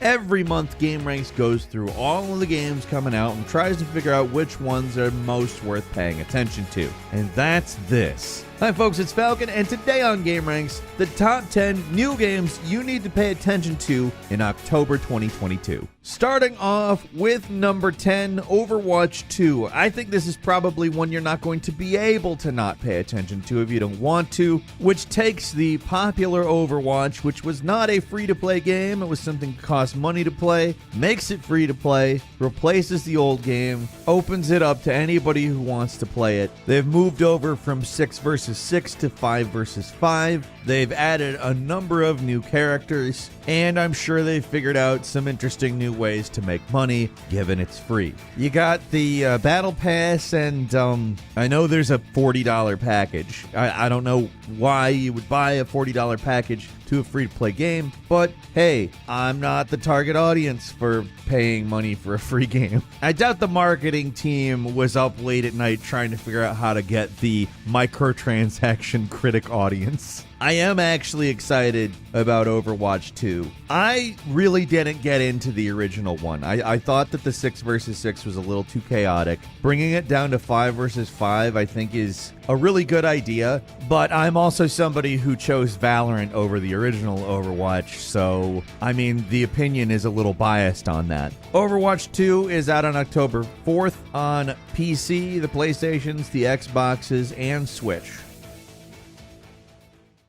Every month, GameRanks goes through all of the games coming out and tries to figure out which ones are most worth paying attention to. And that's this. Hi folks, it's Falcon, and today on GameRanks, the top 10 new games you need to pay attention to in October 2022. Starting off with number 10, Overwatch 2. I think this is probably one you're not going to be able to not pay attention to if you don't want to, which takes the popular Overwatch, which was not a free-to-play game, it was something that cost money to play, makes it free to play, replaces the old game, opens it up to anybody who wants to play it. They've moved over from 6 versus 6 to 5 versus 5. They've added a number of new characters, and I'm sure they've figured out some interesting new ways to make money, given it's free. You got the Battle Pass, and I know there's a $40 package. I don't know why you would buy a $40 package to a free-to-play game, but hey, I'm not the target audience for paying money for a free game. I doubt the marketing team was up late at night trying to figure out how to get the microtransaction critic audience. I am actually excited about Overwatch 2. I really didn't get into the original one. I thought that the 6 versus 6 was a little too chaotic. Bringing it down to 5 versus 5, I think, is a really good idea, but I'm also somebody who chose Valorant over the original Overwatch, so, I mean, the opinion is a little biased on that. Overwatch 2 is out on October 4th on PC, the PlayStations, the Xboxes, and Switch.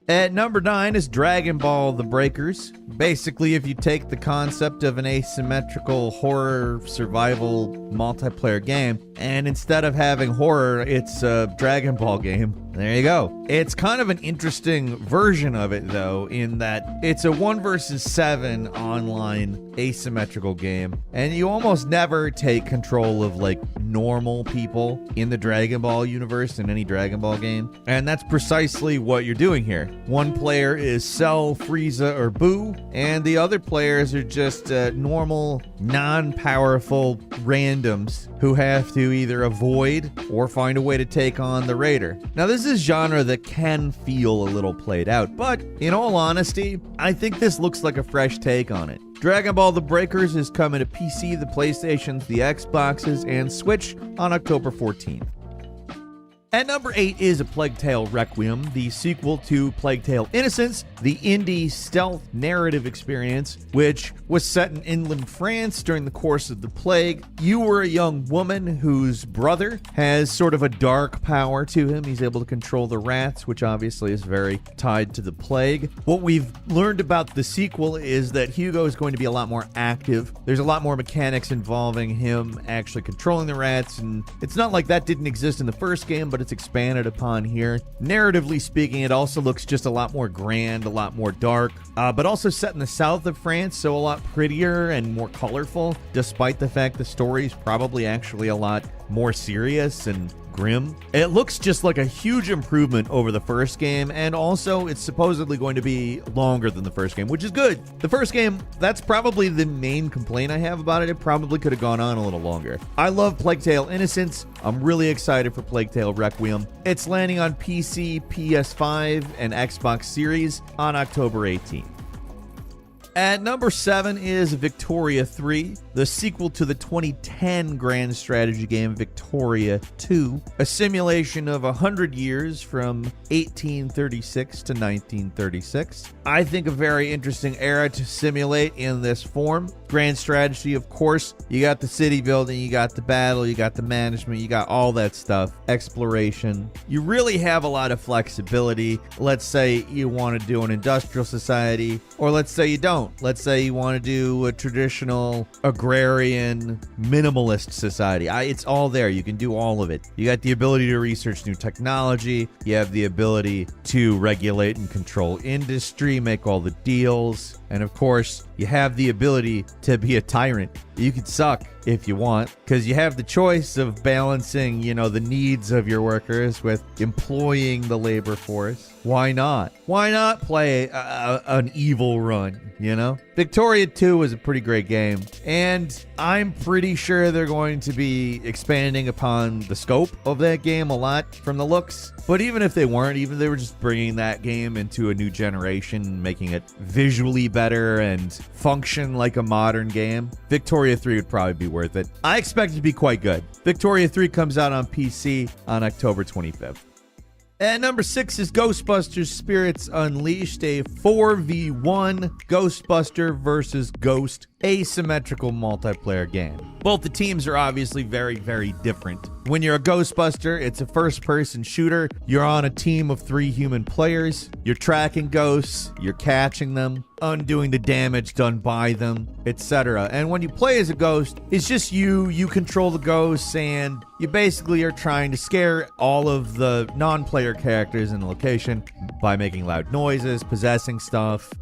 At number 9 is Dragon Ball: The Breakers. Basically, if you take the concept of an asymmetrical horror survival multiplayer game, and instead of having horror, it's a Dragon Ball game, there you go. It's kind of an interesting version of it, though, in that it's a 1 versus 7 online asymmetrical game, and you almost never take control of, like, normal people in the Dragon Ball universe in any Dragon Ball game, and that's precisely what you're doing here. One player is Cell, Frieza, or Boo, and the other players are just normal, non-powerful randoms who have to either avoid or find a way to take on the Raider. Now, this is genre that can feel a little played out, but in all honesty, I think this looks like a fresh take on it. Dragon Ball: The Breakers is coming to PC, the PlayStations, the Xboxes, and Switch on October 14th. At number 8 is A Plague Tale: Requiem, the sequel to Plague Tale: Innocence, the indie stealth narrative experience, which was set in inland France during the course of the plague. You were a young woman whose brother has sort of a dark power to him. He's able to control the rats, which obviously is very tied to the plague. What we've learned about the sequel is that Hugo is going to be a lot more active. There's a lot more mechanics involving him actually controlling the rats, and it's not like that didn't exist in the first game, but it's expanded upon here. Narratively speaking, it also looks just a lot more grand, a lot more dark, but also set in the south of France, so a lot prettier and more colorful, despite the fact the story is probably actually a lot more serious and grim. It looks just like a huge improvement over the first game, and also it's supposedly going to be longer than the first game, which is good. The first game, that's probably the main complaint I have about it. It probably could have gone on a little longer. I love Plague Tale: Innocence. I'm really excited for Plague Tale: Requiem. It's landing on PC, PS5, and Xbox Series on October 18th. At number 7 is Victoria 3, the sequel to the 2010 grand strategy game Victoria 2, a simulation of 100 years from 1836 to 1936. I think a very interesting era to simulate in this form. Grand strategy, of course, you got the city building, you got the battle, you got the management, you got all that stuff, exploration. You really have a lot of flexibility. Let's say you want to do an industrial society, or let's say you don't. Let's say you want to do a traditional agrarian minimalist society. It's all there. You can do all of it. You got the ability to research new technology. You have the ability to regulate and control industry, make all the deals. And of course, you have the ability to be a tyrant. You could suck if you want, because you have the choice of balancing, the needs of your workers with employing the labor force. Why not? Why not play an evil run, Victoria 2 was a pretty great game, and I'm pretty sure they're going to be expanding upon the scope of that game a lot from the looks. But even if they weren't, even if they were just bringing that game into a new generation, making it visually better and function like a modern game, Victoria 3 would probably be worth it. I expect it to be quite good. Victoria 3 comes out on PC on October 25th. At number 6 is Ghostbusters Spirits Unleashed, a 4v1 Ghostbuster versus Ghost asymmetrical multiplayer game. Both the teams are obviously very, very different. When you're a Ghostbuster, it's a first-person shooter. You're on a team of 3 human players. You're tracking ghosts, you're catching them, undoing the damage done by them, etc. And when you play as a ghost, it's just you control the ghosts, and you basically are trying to scare all of the non-player characters in the location by making loud noises, possessing stuff,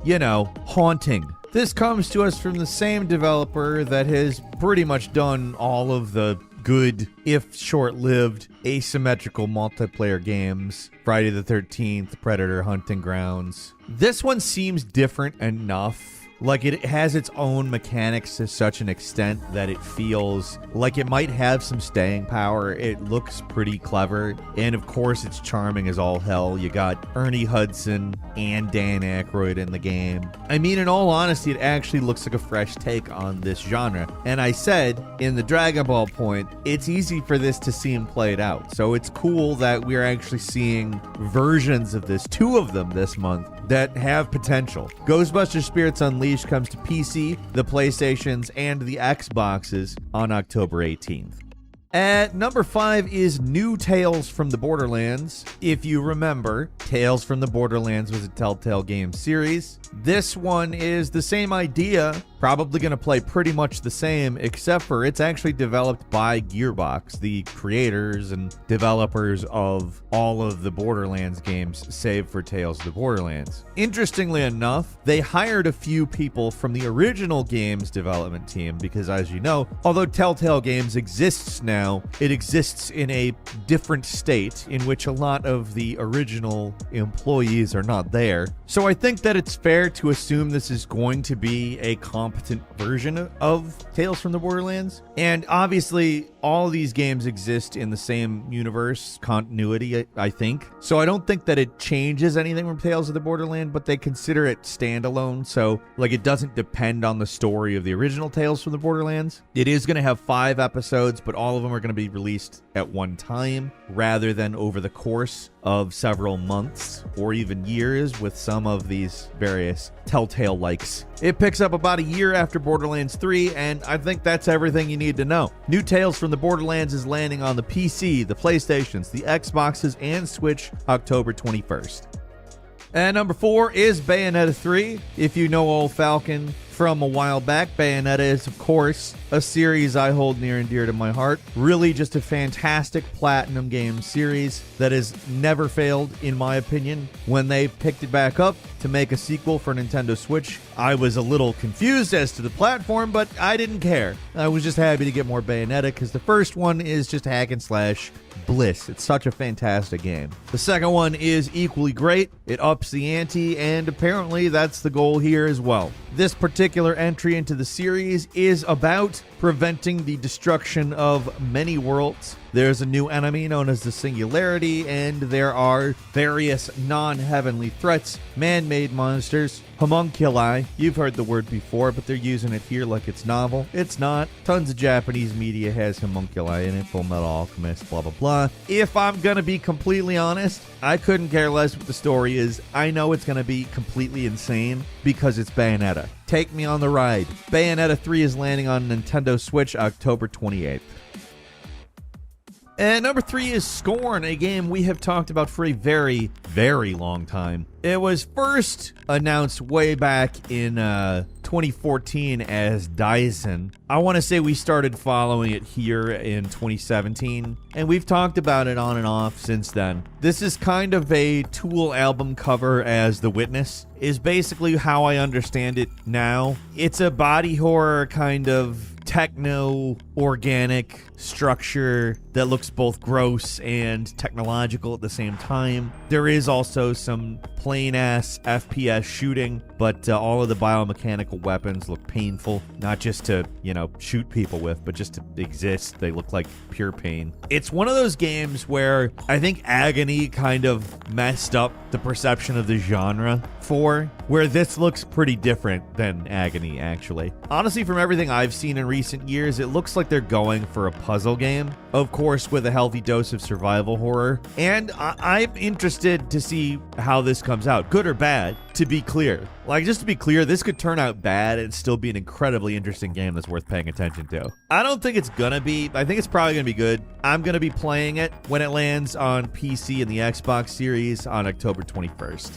haunting. This comes to us from the same developer that has pretty much done all of the good, if short-lived, asymmetrical multiplayer games. Friday the 13th, Predator Hunting Grounds. This one seems different enough. Like, it has its own mechanics to such an extent that it feels like it might have some staying power. It looks pretty clever, and of course it's charming as all hell. You got Ernie Hudson and Dan Aykroyd in the game. I mean, in all honesty, it actually looks like a fresh take on this genre. And I said in the Dragon Ball point, it's easy for this to seem played out. So it's cool that we're actually seeing versions of this, 2 of them this month, that have potential. Ghostbusters Spirits Unleashed comes to PC, the PlayStations, and the Xboxes on October 18th. At number 5 is New Tales from the Borderlands. If you remember, Tales from the Borderlands was a Telltale game series. This one is the same idea, probably going to play pretty much the same, except for it's actually developed by Gearbox, the creators and developers of all of the Borderlands games, save for Tales of the Borderlands. Interestingly enough, they hired a few people from the original game's development team because, as you know, although Telltale Games exists now, it exists in a different state in which a lot of the original employees are not there. So I think that it's fair to assume this is going to be a competent version of Tales from the Borderlands. And obviously, all of these games exist in the same universe continuity, I think. So I don't think that it changes anything from Tales of the Borderland, but they consider it standalone. So, it doesn't depend on the story of the original Tales from the Borderlands. It is going to have 5 episodes, but all of them are going to be released at one time rather than over the course of several months or even years with some of these various Telltale likes. It picks up about a year after Borderlands 3, and I think that's everything you need to know. New Tales from the Borderlands is landing on the PC, the PlayStations, the Xboxes, and Switch October 21st. And number 4 is Bayonetta 3. If you know Old Falcon from a while back, Bayonetta is, of course, a series I hold near and dear to my heart. Really just a fantastic Platinum game series that has never failed, in my opinion. When they picked it back up to make a sequel for Nintendo Switch, I was a little confused as to the platform, but I didn't care. I was just happy to get more Bayonetta because the first one is just hack and slash bliss. It's such a fantastic game. The second one is equally great. It ups the ante, and apparently that's the goal here as well. This particular entry into the series is about preventing the destruction of many worlds. There's a new enemy known as the Singularity, and there are various non-heavenly threats, man-made monsters, homunculi. You've heard the word before, but they're using it here like it's novel. It's not. Tons of Japanese media has homunculi in it, Full Metal Alchemist, blah, blah, blah. If I'm gonna be completely honest, I couldn't care less what the story is. I know it's gonna be completely insane because it's Bayonetta. Take me on the ride. Bayonetta 3 is landing on Nintendo Switch October 28th. And number 3 is Scorn, a game we have talked about for a very, very long time. It was first announced way back in 2014 as Dyson. I want to say we started following it here in 2017, and we've talked about it on and off since then. This is kind of a Tool album cover as The Witness, is basically how I understand it now. It's a body horror kind of techno-organic structure that looks both gross and technological at the same time. There is also some plain-ass FPS shooting, but all of the biomechanical weapons look painful. Not just to, shoot people with, but just to exist. They look like pure pain. It's one of those games where I think Agony kind of messed up the perception of the genre where this looks pretty different than Agony, actually. Honestly, from everything I've seen in recent years, it looks like they're going for a puzzle game, of course, with a healthy dose of survival horror. And I'm interested to see how this comes out, good or bad, to be clear. Just to be clear, this could turn out bad and still be an incredibly interesting game that's worth paying attention to. I don't think it's gonna be. I think it's probably gonna be good. I'm gonna be playing it when it lands on PC and the Xbox Series on October 21st.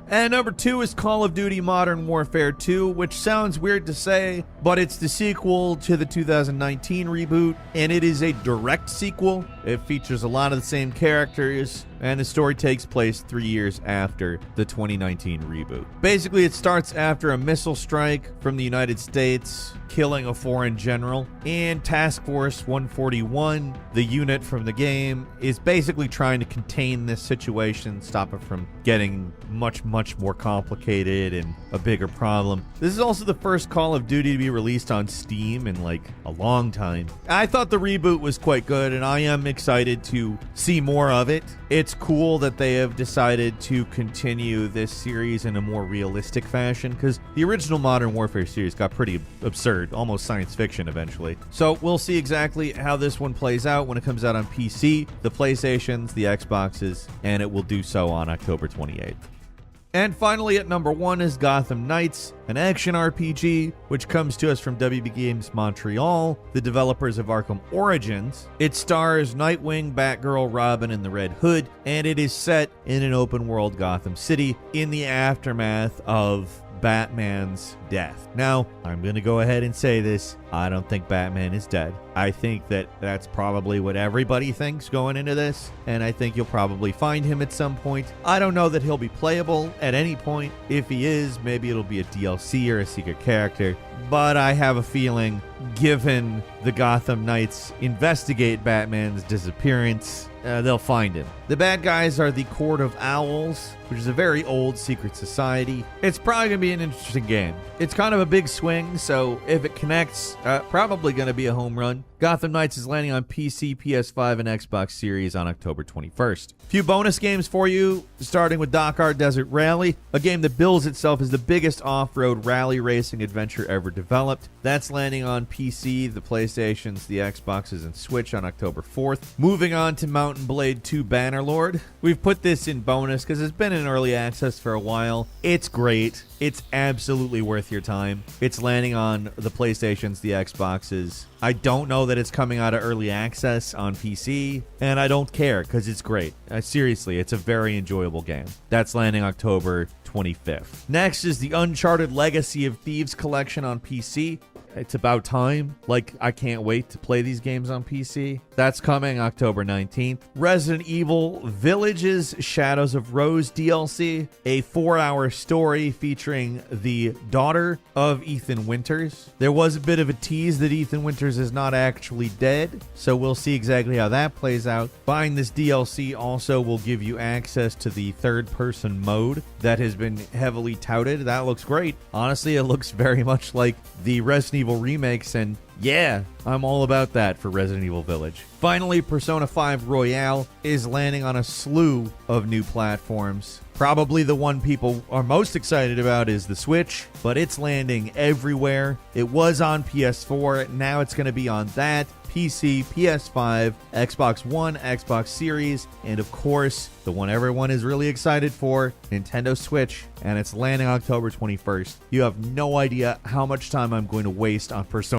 And number 2 is Call of Duty Modern Warfare 2, which sounds weird to say, but it's the sequel to the 2019 reboot, and it is a direct sequel. It features a lot of the same characters, and the story takes place 3 years after the 2019 reboot. Basically, it starts after a missile strike from the United States, killing a foreign general, and Task Force 141, the unit from the game, is basically trying to contain this situation, stop it from getting much more complicated and a bigger problem. This is also the first Call of Duty to be released on Steam in a long time. I thought the reboot was quite good, and I am excited to see more of it. It's cool that they have decided to continue this series in a more realistic fashion, because the original Modern Warfare series got pretty absurd, almost science fiction eventually. So we'll see exactly how this one plays out when it comes out on PC, the PlayStations, the Xboxes, and it will do so on October 28th. And finally at number 1 is Gotham Knights, an action RPG, which comes to us from WB Games Montreal, the developers of Arkham Origins. It stars Nightwing, Batgirl, Robin, and the Red Hood, and it is set in an open-world Gotham City in the aftermath of Batman's death. Now, I'm going to go ahead and say this. I don't think Batman is dead. I think that that's probably what everybody thinks going into this, and I think you'll probably find him at some point. I don't know that he'll be playable at any point. If he is, maybe it'll be a DLC or a secret character, but I have a feeling, given the Gotham Knights investigate Batman's disappearance, they'll find him. The bad guys are the Court of Owls, which is a very old secret society. It's probably going to be an interesting game. It's kind of a big swing, so if it connects, probably going to be a home run. Gotham Knights is landing on PC, PS5, and Xbox Series on October 21st. Few bonus games for you, starting with Dakar Desert Rally, a game that bills itself as the biggest off-road rally racing adventure ever developed. That's landing on PC, the PlayStations, the Xboxes, and Switch on October 4th. Moving on to Mountain Blade 2 Bannerlord. We've put this in bonus because it's been in early access for a while. It's great. It's absolutely worth your time. It's landing on the PlayStations, the Xboxes. I don't know that it's coming out of early access on PC, and I don't care because it's great. Seriously, it's a very enjoyable game. That's landing October 25th. Next is the Uncharted Legacy of Thieves collection on PC. It's about time. I can't wait to play these games on PC. That's coming October 19th. Resident Evil Villages Shadows of Rose DLC, a 4-hour story featuring the daughter of Ethan Winters. There was a bit of a tease that Ethan Winters is not actually dead, so we'll see exactly how that plays out. Buying this DLC also will give you access to the third-person mode that has been heavily touted. That looks great. Honestly, it looks very much like the Resident Evil remakes, and yeah, I'm all about that for Resident Evil Village. Finally, Persona 5 Royale is landing on a slew of new platforms. Probably the one people are most excited about is the Switch, but it's landing everywhere. It was on PS4, now it's going to be on that, PC, PS5, Xbox One, Xbox Series, and of course, the one everyone is really excited for, Nintendo Switch, and it's landing October 21st. You have no idea how much time I'm going to waste on Persona